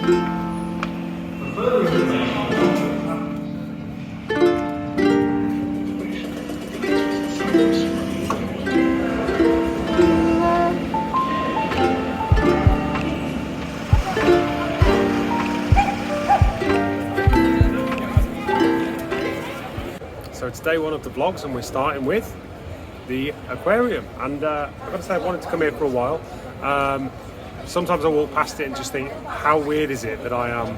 So it's day one of the vlogs and we're starting with the aquarium, and I've got to say I've wanted to come here for a while. Sometimes I walk past it and just think, how weird is it that I am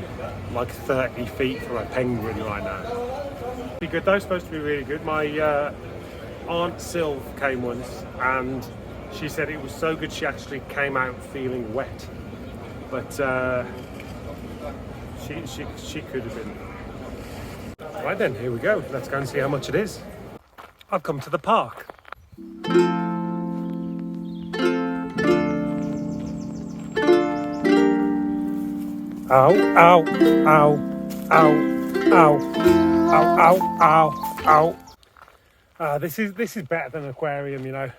like 30 feet from a penguin right now? Be good though, it's supposed to be really good. My Aunt Sylv came once and she said it was so good she actually came out feeling wet, but she could have been. Right then, here we go. Let's go and see how much it is. I've come to the park. Ow, ow, ow, ow, ow, ow, ow, ow. This is better than an aquarium, you know.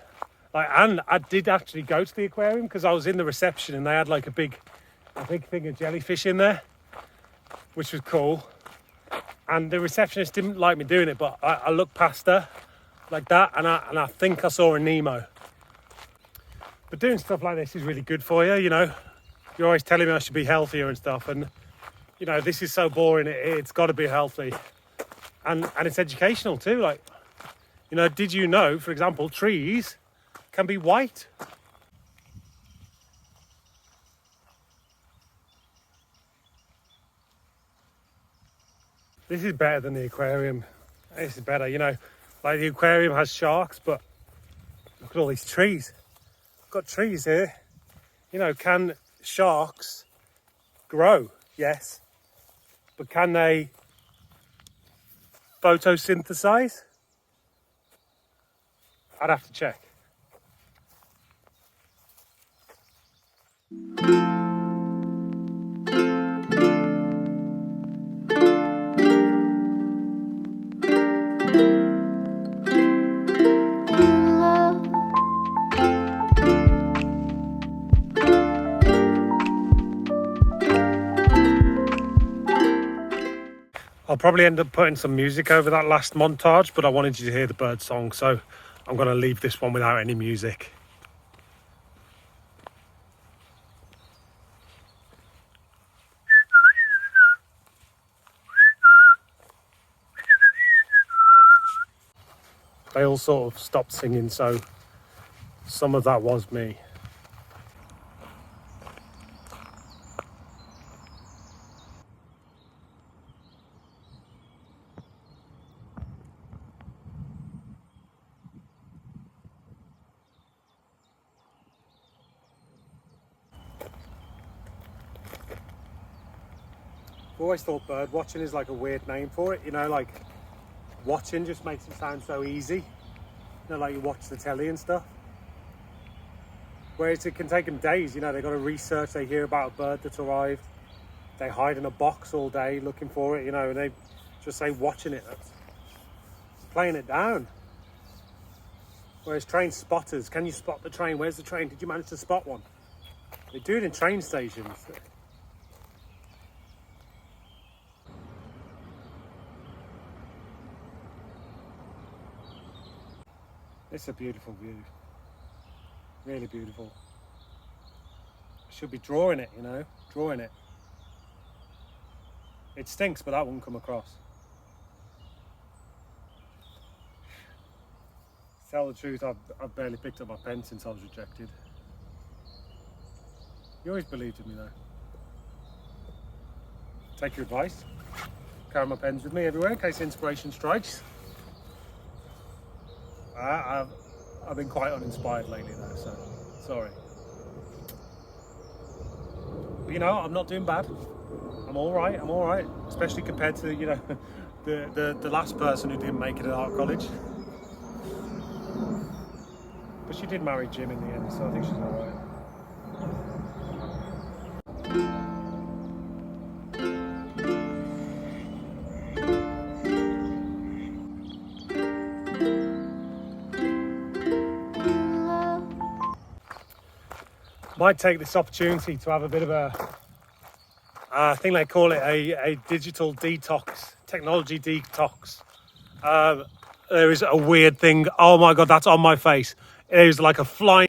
And I did actually go to the aquarium because I was in the reception and they had like a big thing of jellyfish in there, which was cool. And the receptionist didn't like me doing it, but I looked past her like that, and I think I saw a Nemo. But doing stuff like this is really good for you, you know. You're always telling me I should be healthier and stuff, and you know, this is so boring. It's got to be healthy, and it's educational too. Like, you know, did you know, for example, trees can be white? This is better than the aquarium. This is better, you know. Like the aquarium has sharks, but look at all these trees. I've got trees here. You know, can sharks grow? Yes. But can they photosynthesize? I'd have to check. I'll probably end up putting some music over that last montage, but I wanted you to hear the bird song, so I'm going to leave this one without any music. They all sort of stopped singing, so some of that was me. I've always thought bird watching is like a weird name for it, you know, like watching just makes it sound so easy. You know, like you watch the telly and stuff. Whereas it can take them days, you know, they've got to research, they hear about a bird that's arrived, they hide in a box all day looking for it, you know, and they just say watching it, that's playing it down. Whereas train spotters, can you spot the train? Where's the train? Did you manage to spot one? They do it in train stations. It's a beautiful view, really beautiful. I should be drawing it, you know, drawing it. It stinks, but that won't come across. To tell the truth, I've barely picked up my pen since I was rejected. You always believed in me though. Take your advice. Carry my pens with me everywhere in case inspiration strikes. I've been quite uninspired lately though, so sorry. But you know, I'm not doing bad. I'm all right, especially compared to, you know, the last person who didn't make it at art college. But she did marry Jim in the end, so I think she's all right. Might take this opportunity to have a bit of a I think they call it a digital detox, technology detox. There is a weird thing. Oh my God, that's on my face. It is like a flying.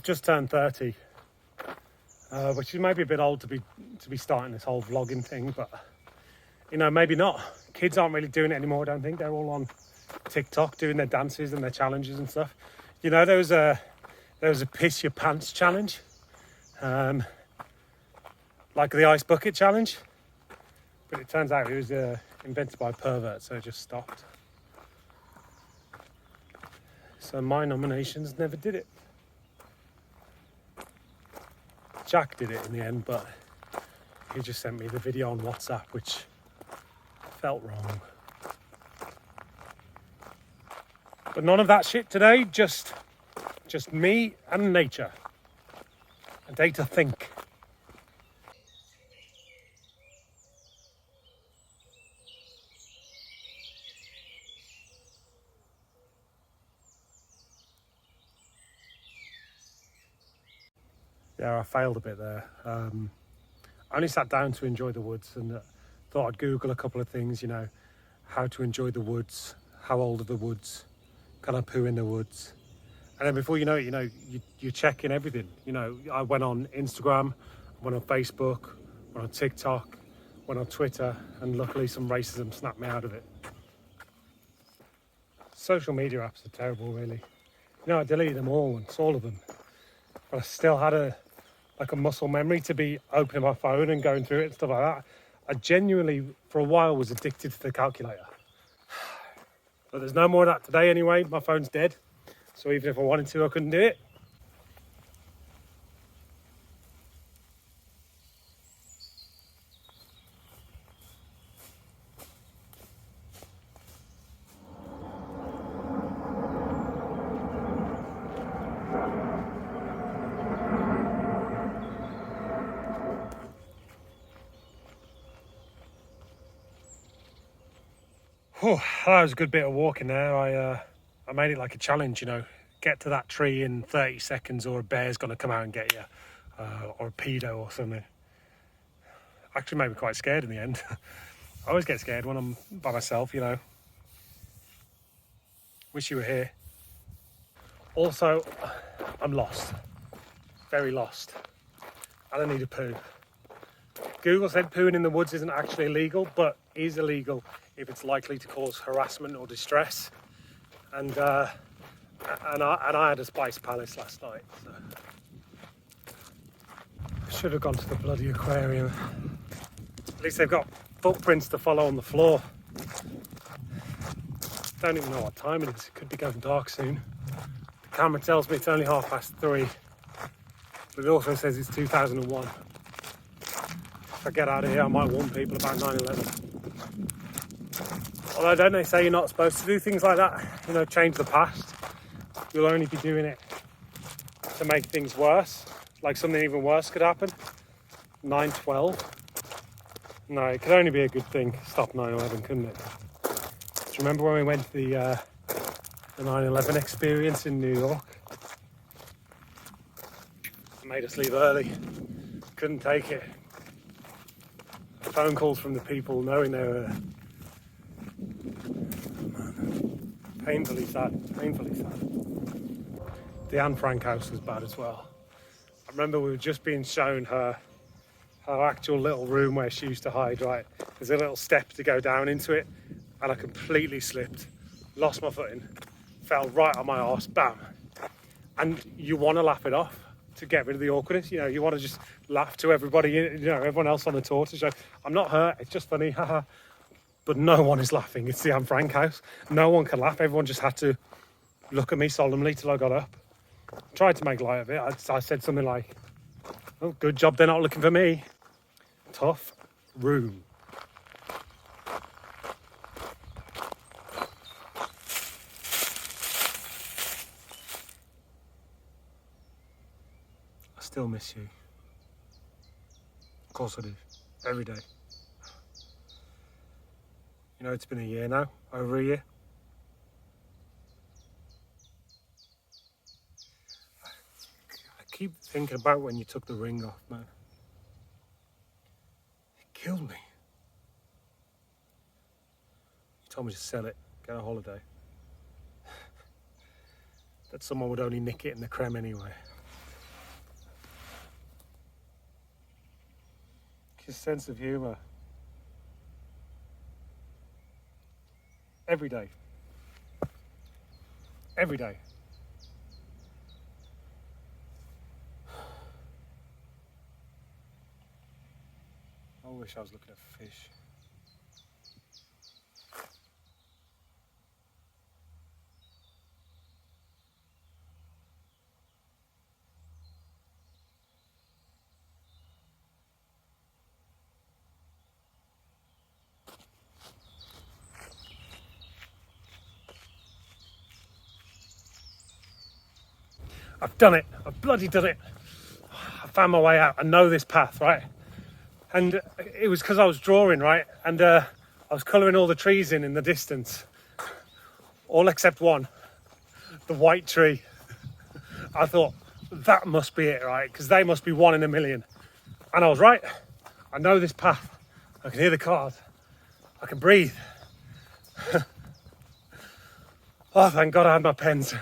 Just turned 30, which is maybe a bit old to be starting this whole vlogging thing, but you know, maybe not. Kids aren't really doing it anymore. I don't think they're all on TikTok doing their dances and their challenges and stuff. You know, there was a piss your pants challenge, like the ice bucket challenge, but it turns out it was invented by a pervert, so it just stopped. So my nominations never did it. Jack did it in the end, but he just sent me the video on WhatsApp, which felt wrong. But none of that shit today, just me and nature. A day to think. Yeah, I failed a bit there. I only sat down to enjoy the woods and thought I'd Google a couple of things, you know, how to enjoy the woods, how old are the woods, can I poo in the woods? And then before you know it, you're checking everything. You know, I went on Instagram, went on Facebook, went on TikTok, went on Twitter, and luckily some racism snapped me out of it. Social media apps are terrible, really. You know, I deleted them all once, all of them. But I still had a muscle memory to be opening my phone and going through it and stuff like that. I genuinely, for a while, was addicted to the calculator. But there's no more of that today anyway. My phone's dead. So even if I wanted to, I couldn't do it. Oh, that was a good bit of walking there. I made it like a challenge, you know. Get to that tree in 30 seconds or a bear's going to come out and get you. Or a pedo or something. Actually made me quite scared in the end. I always get scared when I'm by myself, you know. Wish you were here. Also, I'm lost. Very lost. And I need a poo. Google said pooing in the woods isn't actually illegal, but is illegal if it's likely to cause harassment or distress. And I had a Spice Palace last night, so I should have gone to the bloody aquarium. At least they've got footprints to follow on the floor. Don't even know what time it is. It could be going dark soon. The camera tells me it's only 3:30, but it also says it's 2001. If I get out of here, I might warn people about 9/11. Although don't they say you're not supposed to do things like that? You know, change the past. You'll only be doing it to make things worse. Like something even worse could happen. 9/12. No, it could only be a good thing. Stop 9/11, couldn't it? Do you remember when we went to the 9/11 experience in New York? It made us leave early. Couldn't take it. Phone calls from the people knowing they were painfully sad. The Anne Frank house was bad as well. I remember we were just being shown her actual little room where she used to hide, right? There's a little step to go down into it, and I completely slipped, lost my footing, fell right on my arse, bam. And you want to laugh it off to get rid of the awkwardness, you know, you want to just laugh to everybody, you know, everyone else on the tour to show, I'm not hurt, it's just funny, haha. But no one is laughing. It's the Anne Frank house. No one can laugh. Everyone just had to look at me solemnly till I got up. Tried to make light of it. I said something like, Oh, good job they're not looking for me. Tough room. I still miss you. Of course I do. Every day. You know, it's been a year now. Over a year. I keep thinking about when you took the ring off, man. It killed me. You told me to sell it, get a holiday. That someone would only nick it in the creme anyway. His sense of humour. Every day. Every day. I wish I was looking at fish. I've done it. I've bloody done it. I found my way out. I know this path, right? And it was because I was drawing, right? And I was colouring all the trees in the distance. All except one. The white tree. I thought, that must be it, right? Because they must be one in a million. And I was right. I know this path. I can hear the cars. I can breathe. Oh, thank God I had my pens.